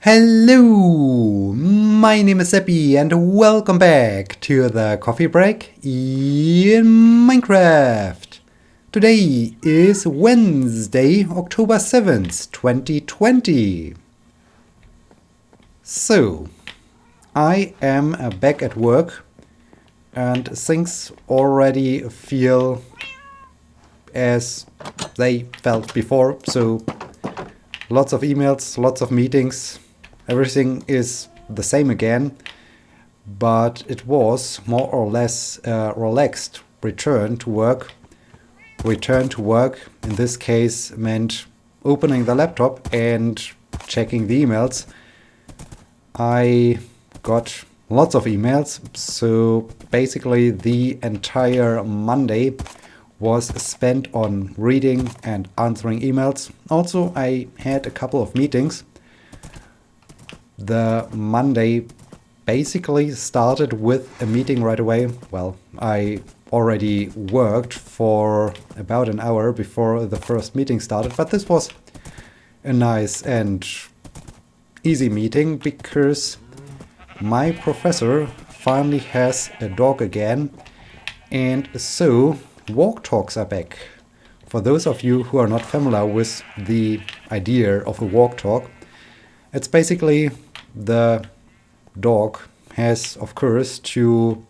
Hello, my name is Sebbi and welcome back to the coffee break in Minecraft. Today is Wednesday, October 7th, 2020. So, I am back at work and things already feel as they felt before, so lots of emails, lots of meetings. Everything is the same again, but it was more or less a relaxed return to work. Return to work in this case meant opening the laptop and checking the emails. I got lots of emails, so basically the entire Monday was spent on reading and answering emails. Also, I had a couple of meetings. The Monday basically started with a meeting right away. Well, I already worked for about an hour before the first meeting started, but this was a nice and easy meeting because my professor finally has a dog again, and so walk talks are back. For those of you who are not familiar with the idea of a walk talk, it's basically the dog has, of course, to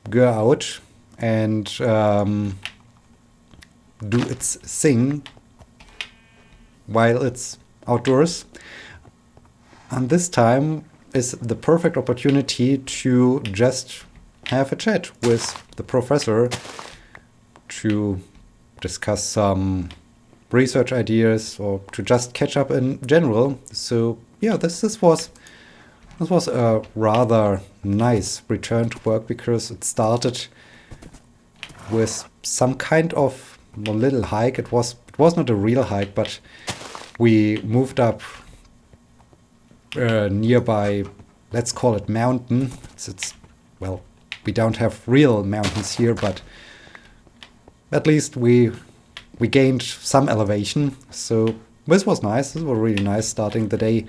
go out and do its thing while it's outdoors. And this time is the perfect opportunity to just have a chat with the professor to discuss some research ideas or to just catch up in general. So yeah, this was a rather nice return to work because it started with some kind of a little hike. It was not a real hike, but we moved up nearby, let's call it mountain. It's well, we don't have real mountains here, but at least we gained some elevation. So this was nice. This was really nice starting the day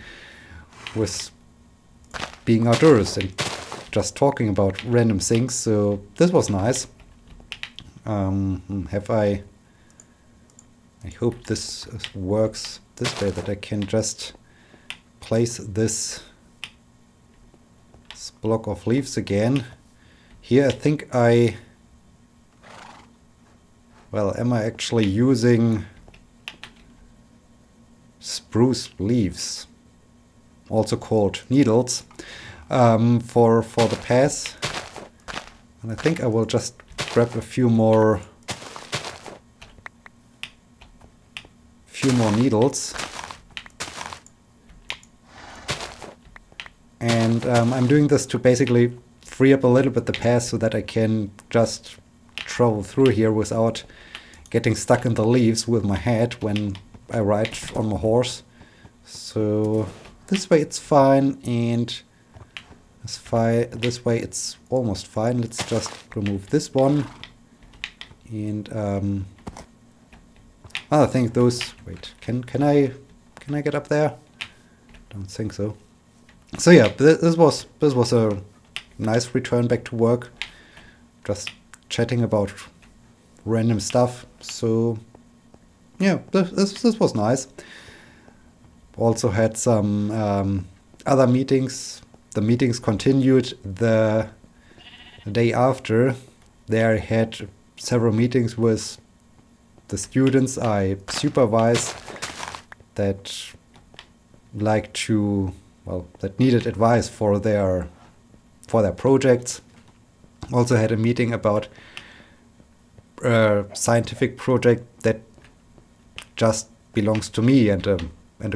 with being outdoors and just talking about random things. So this was nice. I hope this works this way, that I can just place this block of leaves again. Here I think am I actually using spruce leaves, also called needles, for the path? And I think I will just grab a few more needles. And I'm doing this to basically free up a little bit the path so that I can just travel through here without getting stuck in the leaves with my head when I ride on my horse. So this way it's fine, and this way it's almost fine. Let's just remove this one. And I think those, wait, can I get up there? Don't think so. So yeah, this was a nice return back to work, just chatting about random stuff. So yeah, this was nice. Also had some other meetings. The meetings continued the day after. There I had several meetings with the students I supervise that that needed advice for their projects. Also had a meeting about a scientific project that just belongs to me and a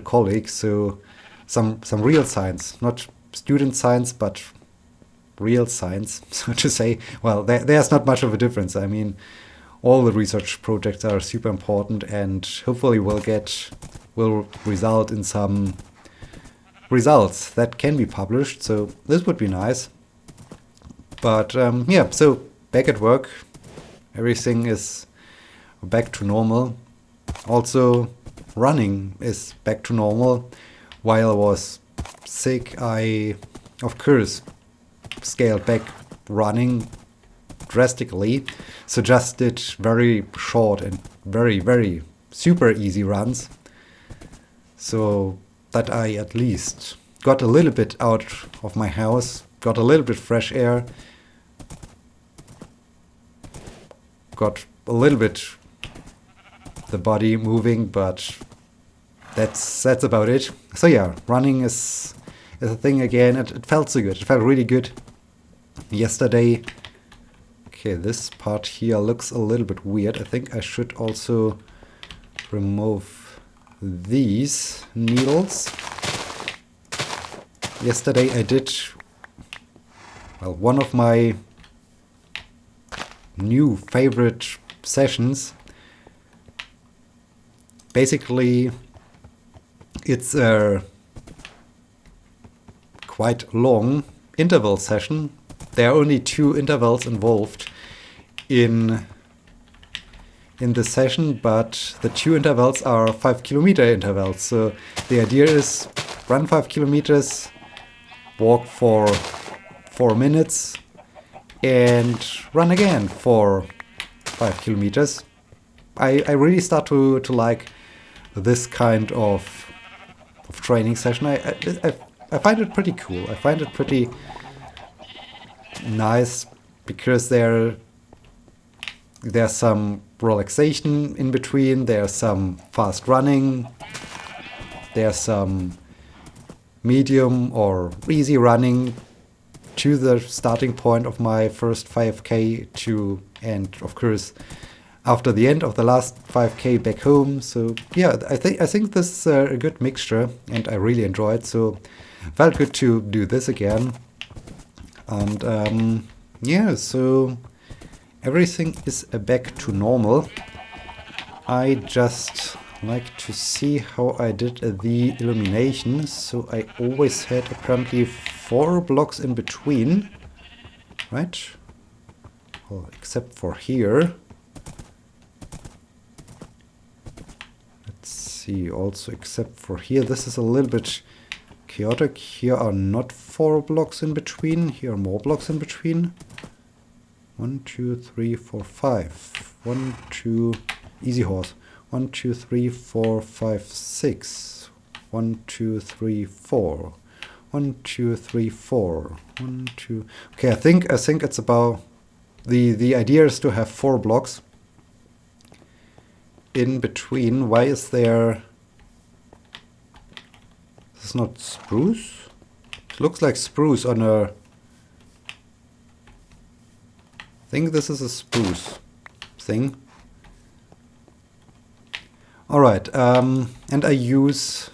colleague. So some real science, not student science, but real science, so to say. Well, there's not much of a difference. I mean, all the research projects are super important and hopefully will result in some results that can be published. So this would be nice. But yeah, so back at work, everything is back to normal. Also, running is back to normal. while I was sick, I, of course, scaled back running drastically. So just did very short and very, very super easy runs. So that I at least got a little bit out of my house, got a little bit fresh air, got a little bit the body moving, but that's about it. So yeah, running is a thing again. It felt so good. It felt really good yesterday. Okay, this part here looks a little bit weird. I think I should also remove these needles. Yesterday I did, well, one of my new favorite sessions. Basically, it's a quite long interval session. There are only 2 intervals involved in the session, but the 2 intervals are 5-kilometer intervals. So the idea is run 5 kilometers, walk for 4 minutes, and run again for 5 kilometers. I really start to like this kind of training session. I find it pretty cool. I find it pretty nice because there's some relaxation in between, there's some fast running, there's some medium or easy running to the starting point of my first 5K to, and of course after the end of the last 5K back home. So yeah, I think this is a good mixture and I really enjoy it. So felt good to do this again. And yeah, so everything is back to normal. I just like to see how I did the illumination. So I always had apparently 4 blocks in between, right? Well, except for here. Let's see, also except for here. This is a little bit chaotic. Here are not 4 blocks in between. Here are more blocks in between. 1, 2, 3, 4, 5. 1, 2, easy horse. 1, 2, 3, 4, 5, 6. 1, 2, 3, 4. 1, 2, 3, 4. 1, 2. Okay, I think it's about the idea is to have 4 blocks in between. Why is there? This is not spruce. It looks like spruce on a. I think this is a spruce thing. All right, and I use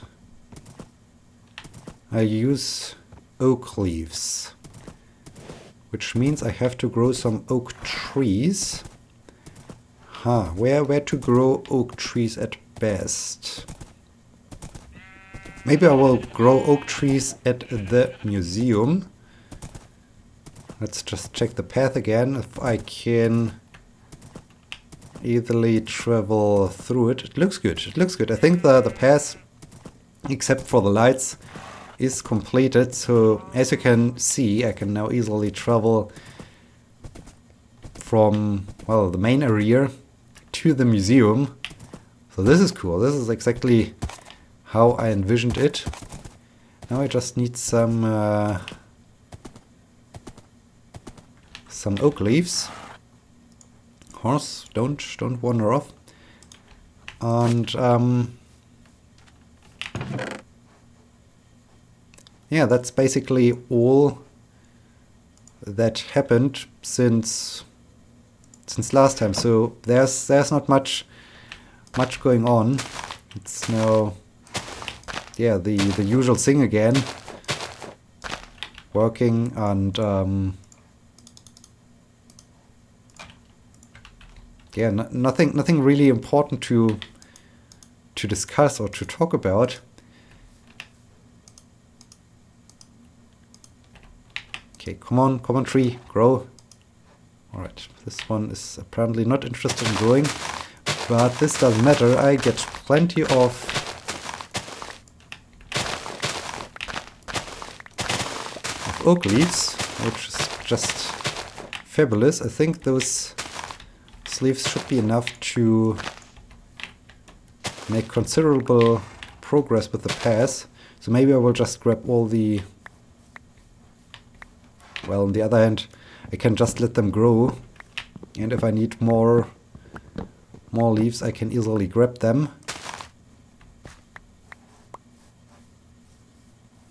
oak leaves, which means I have to grow some oak trees. Where to grow oak trees at best? Maybe I will grow oak trees at the museum. Let's just check the path again, if I can easily travel through it. It looks good, it looks good. I think the path, except for the lights, is completed. So as you can see, I can now easily travel from, well, the main area to the museum. So this is cool. This is exactly how I envisioned it. Now I just need some oak leaves. Horse, don't wander off. And yeah, that's basically all that happened since last time. So there's not much going on. It's now, yeah, the usual thing again. Working and yeah, nothing really important to discuss or to talk about. Okay, come on tree, grow. Alright, this one is apparently not interested in growing, but this doesn't matter. I get plenty of oak leaves, which is just fabulous. I think those leaves should be enough to make considerable progress with the path. So maybe I will just grab all the... Well, on the other hand, I can just let them grow. And if I need more leaves, I can easily grab them.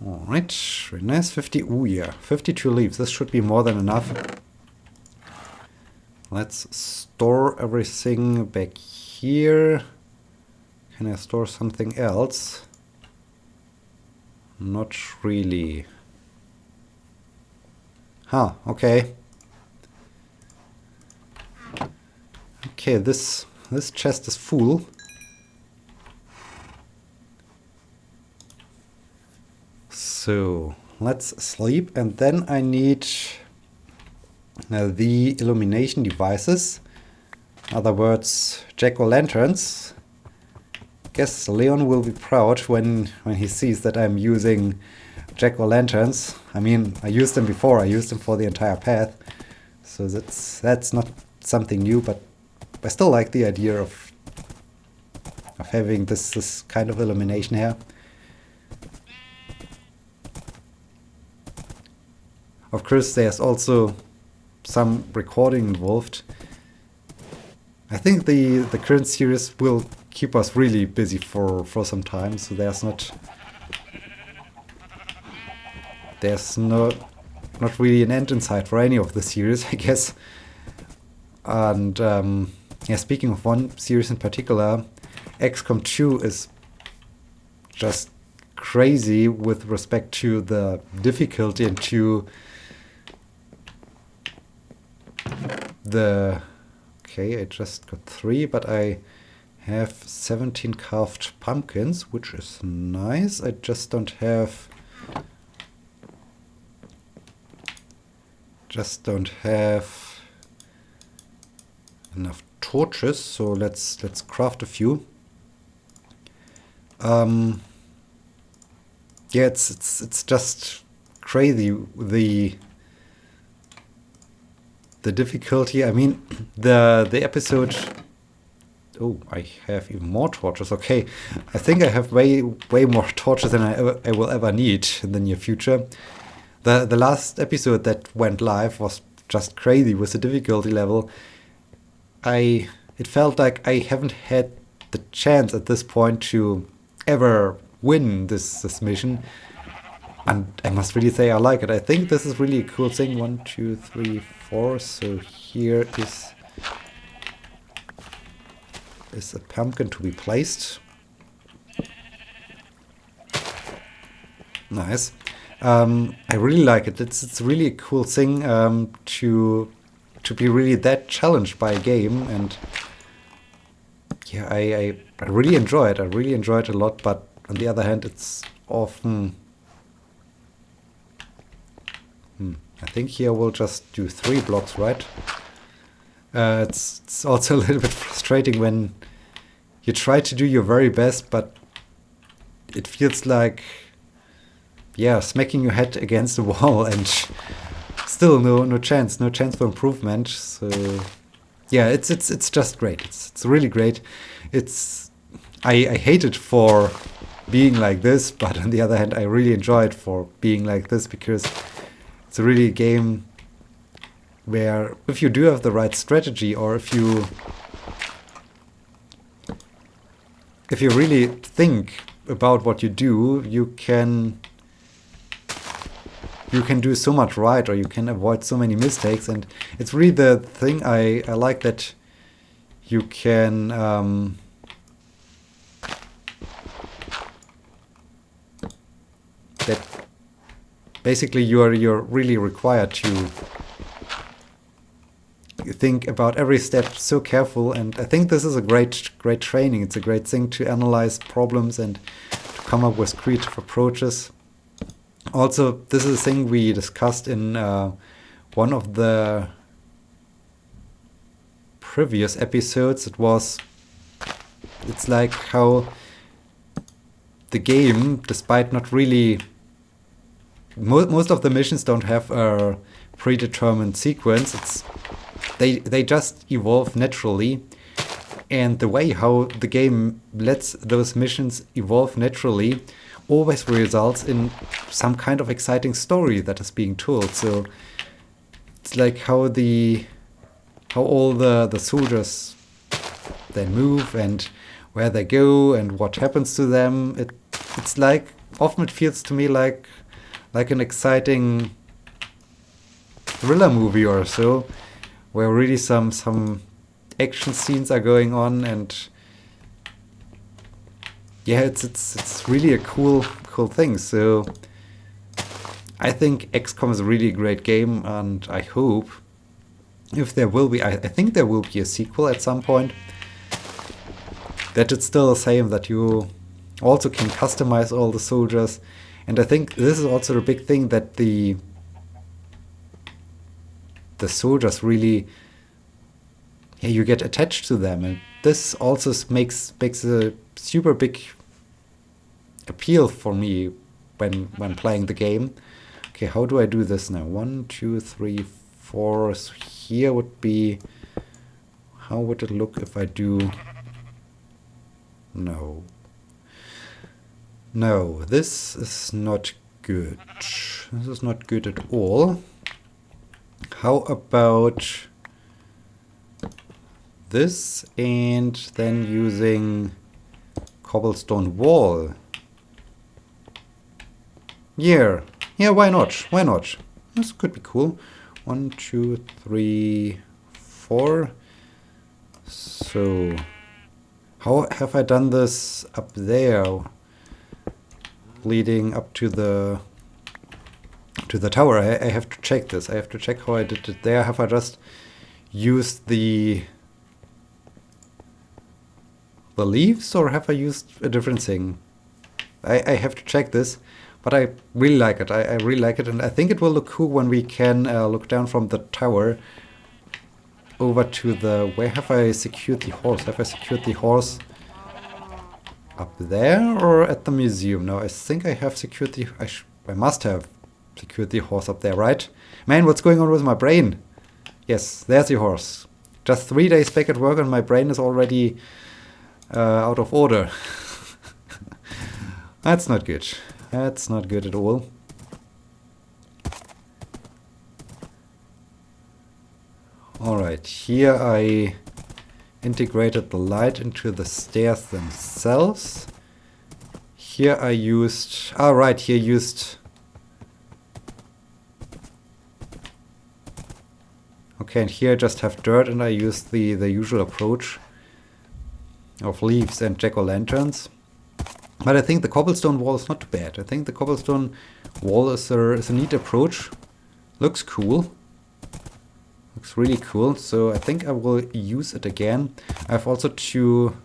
Alright, very nice. 50, ooh yeah, 52 leaves. This should be more than enough. Let's store everything back here. Can I store something else? Not really. Huh, okay. Okay, this chest is full. So let's sleep, and then I need the illumination devices. In other words, jack-o'-lanterns. Guess Leon will be proud when he sees that I'm using jack-o'-lanterns. I mean, I used them before. I used them for the entire path, so that's not something new. But I still like the idea of having this kind of illumination here. Of course, there's also some recording involved. I think the current series will keep us really busy for some time, so there's not really an end in sight for any of the series, I guess. And yeah, speaking of one series in particular, XCOM 2 is just crazy with respect to the difficulty and to the... Okay, I just got 3, but I have 17 carved pumpkins, which is nice. I just don't have enough torches, so let's craft a few. Yeah, it's just crazy the difficulty. I mean, the episode... Oh, I have even more torches. Okay, I think I have way more torches than I will ever need in the near future. The last episode that went live was just crazy with the difficulty level. It felt like I haven't had the chance at this point to ever win this mission. And I must really say I like it. I think this is really a cool thing. 1, 2, 3, 4. So here is a pumpkin to be placed. Nice. I really like it. It's really a cool thing to be really that challenged by a game, and yeah, I really enjoy it. I really enjoy it a lot. But on the other hand, it's often... I think here we'll just do 3 blocks, right? It's also a little bit frustrating when you try to do your very best, but it feels like, yeah, smacking your head against the wall and still no chance for improvement. So yeah, it's just great. It's really great. I hate it for being like this, but on the other hand, I really enjoy it for being like this, because it's really a game where if you do have the right strategy, or if you really think about what you do, you can do so much right, or you can avoid so many mistakes. And it's really the thing I like, that you can that basically you're really required to think about every step so careful. And I think this is a great training. It's a great thing to analyze problems and to come up with creative approaches. Also, this is a thing we discussed in one of the previous episodes. It's like how the game, despite not really most of the missions don't have a predetermined sequence. They just evolve naturally, and the way how the game lets those missions evolve naturally always results in some kind of exciting story that is being told. So it's like how all the soldiers they move and where they go and what happens to them. It's like often it feels to me like an exciting thriller movie or so, where really some action scenes are going on, and yeah, it's really a cool thing. So I think XCOM is a really great game, and I hope if there will be, I think there will be a sequel at some point, that it's still the same, that you also can customize all the soldiers. And I think this is also the big thing, that the soldiers really, yeah, you get attached to them, and this also makes a super big appeal for me when playing the game. Okay, how do I do this now? 1, 2, 3, 4. So here would be, how would it look if I do? No, this is not good. This is not good at all. How about this, and then using cobblestone wall? Yeah, why not? This could be cool. 1, 2, 3, 4. So how have I done this up there, leading up to the tower? I have to check this. I have to check how I did it there. Have I just used the leaves, or have I used a different thing? I have to check this, but I really like it. I really like it, and I think it will look cool when we can look down from the tower over to the... Where have I secured the horse? Have I secured the horse up there or at the museum? No, I think I have secured the... I must have secured the horse up there, right? Man, what's going on with my brain? Yes, there's the horse. Just 3 days back at work and my brain is already out of order. That's not good. That's not good at all. Alright, here I integrated the light into the stairs themselves. Here I used... here used... Okay, and here I just have dirt, and I used the usual approach of leaves and jack-o'-lanterns. But I think the cobblestone wall is not too bad. I think the cobblestone wall is a neat approach. Looks cool. Looks really cool. So I think I will use it again. I have also to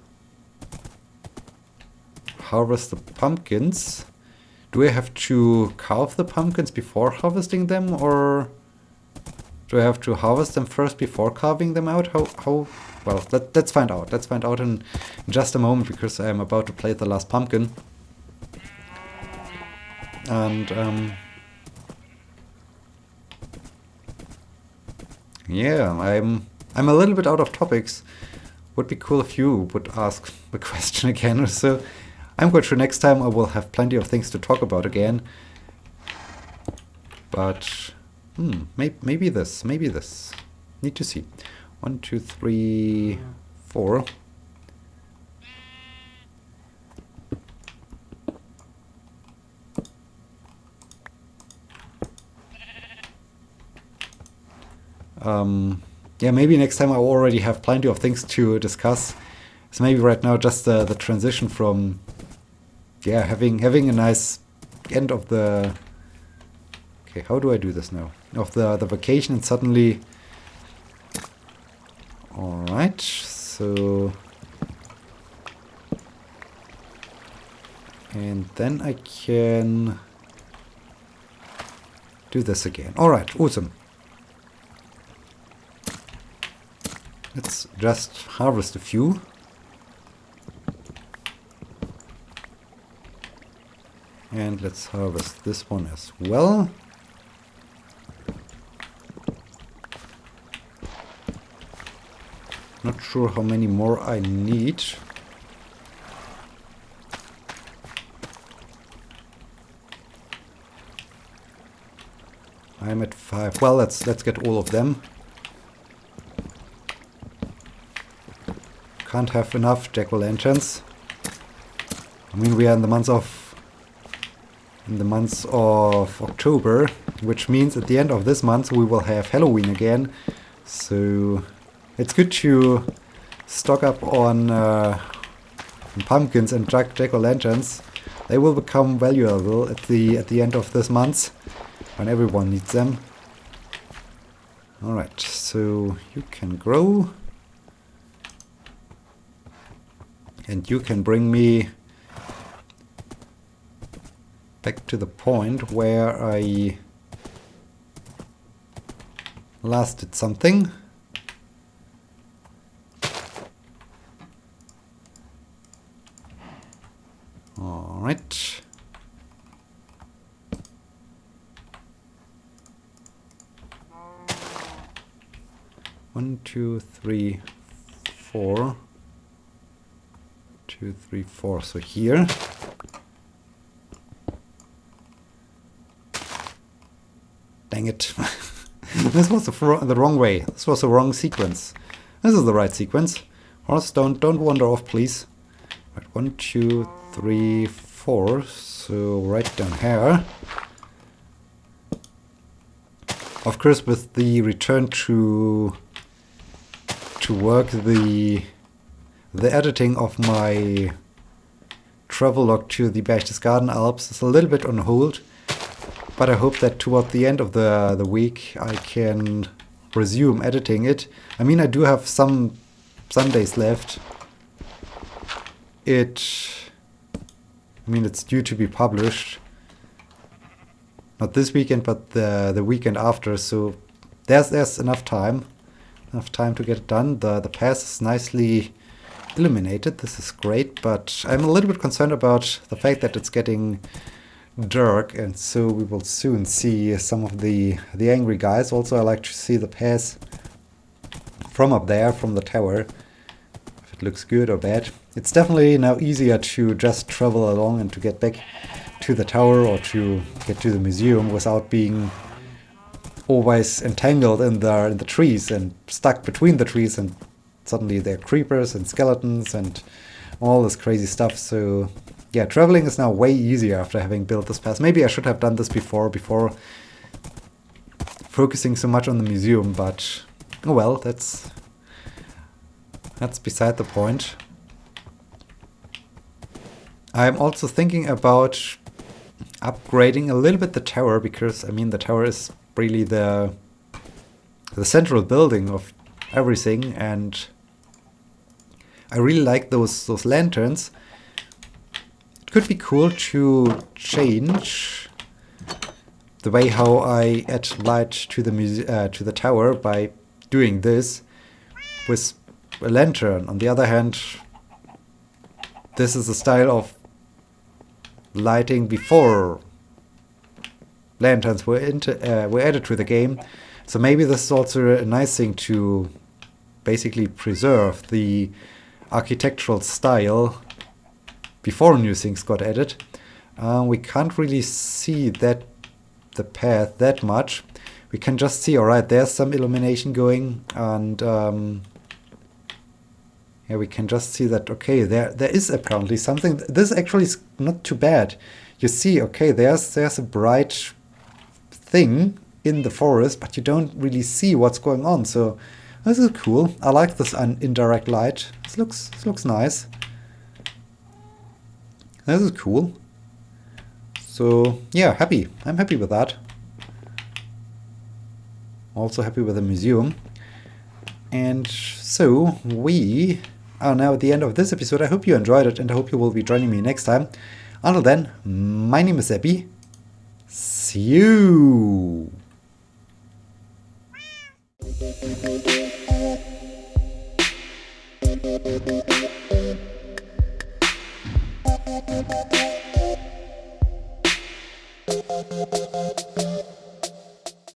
harvest the pumpkins. Do I have to carve the pumpkins before harvesting them, or do I have to harvest them first before carving them out? How? Well, let's find out. Let's find out in just a moment, because I am about to play the last pumpkin. And yeah, I'm a little bit out of topics. Would be cool if you would ask the question again or so. I'm quite sure next time I will have plenty of things to talk about again. But maybe this. Need to see. 1, 2, 3, 4. Yeah, maybe next time I already have plenty of things to discuss. So maybe right now just the transition from, yeah, having a nice end of the... Okay, how do I do this now? Of the vacation, and suddenly... Alright, so... And then I can do this again. Alright, awesome. Let's just harvest a few. And let's harvest this one as well. Not sure how many more I need. I'm at 5. Well, let's get all of them. Can't have enough jack-o'-lanterns. I mean, we are in the months of October, which means at the end of this month we will have Halloween again. So it's good to stock up on pumpkins and jack-o'-lanterns. They will become valuable at the end of this month when everyone needs them. Alright, so you can grow. And you can bring me back to the point where I last did something. Alright. One, two, three, 4. 2, 3, 4. So here. Dang it. This was the wrong way. This was the wrong sequence. This is the right sequence. Horse, don't wander off, please. Right, 1, 2, 3, 4. So right down here. Of course, with the return to work, the editing of my travelogue to the Berchtesgaden Alps is a little bit on hold, but I hope that toward the end of the week I can resume editing it. I mean, I do have some Sundays left. It's due to be published. Not this weekend, but the weekend after, so there's enough time to get it done. The path is nicely illuminated. This is great, but I'm a little bit concerned about the fact that it's getting dark, and so we will soon see some of the angry guys. Also, I like to see the path from up there, from the tower, if it looks good or bad. It's definitely now easier to just travel along and to get back to the tower or to get to the museum without being always entangled in the trees and stuck between the trees, and suddenly there are creepers and skeletons and all this crazy stuff. So yeah, traveling is now way easier after having built this path. Maybe I should have done this before focusing so much on the museum, but oh well, that's beside the point. I'm also thinking about upgrading a little bit the tower, because I mean the tower is really the central building of everything, and I really like those lanterns. It could be cool to change the way how I add light to the tower by doing this with a lantern. On the other hand, this is a style of lighting before lanterns were added to the game. So maybe this is also a nice thing to basically preserve the architectural style before new things got added. We can't really see the path that much. We can just see, alright, there's some illumination going, and yeah, we can just see that, okay, there is apparently something. This actually is not too bad. You see, okay, there's a bright thing in the forest, but you don't really see what's going on. So this is cool. I like this indirect light. This looks nice. This is cool. So yeah, happy. I'm happy with that. Also happy with the museum. And so we are now at the end of this episode. I hope you enjoyed it, and I hope you will be joining me next time. Until then, my name is Sebbi. See you!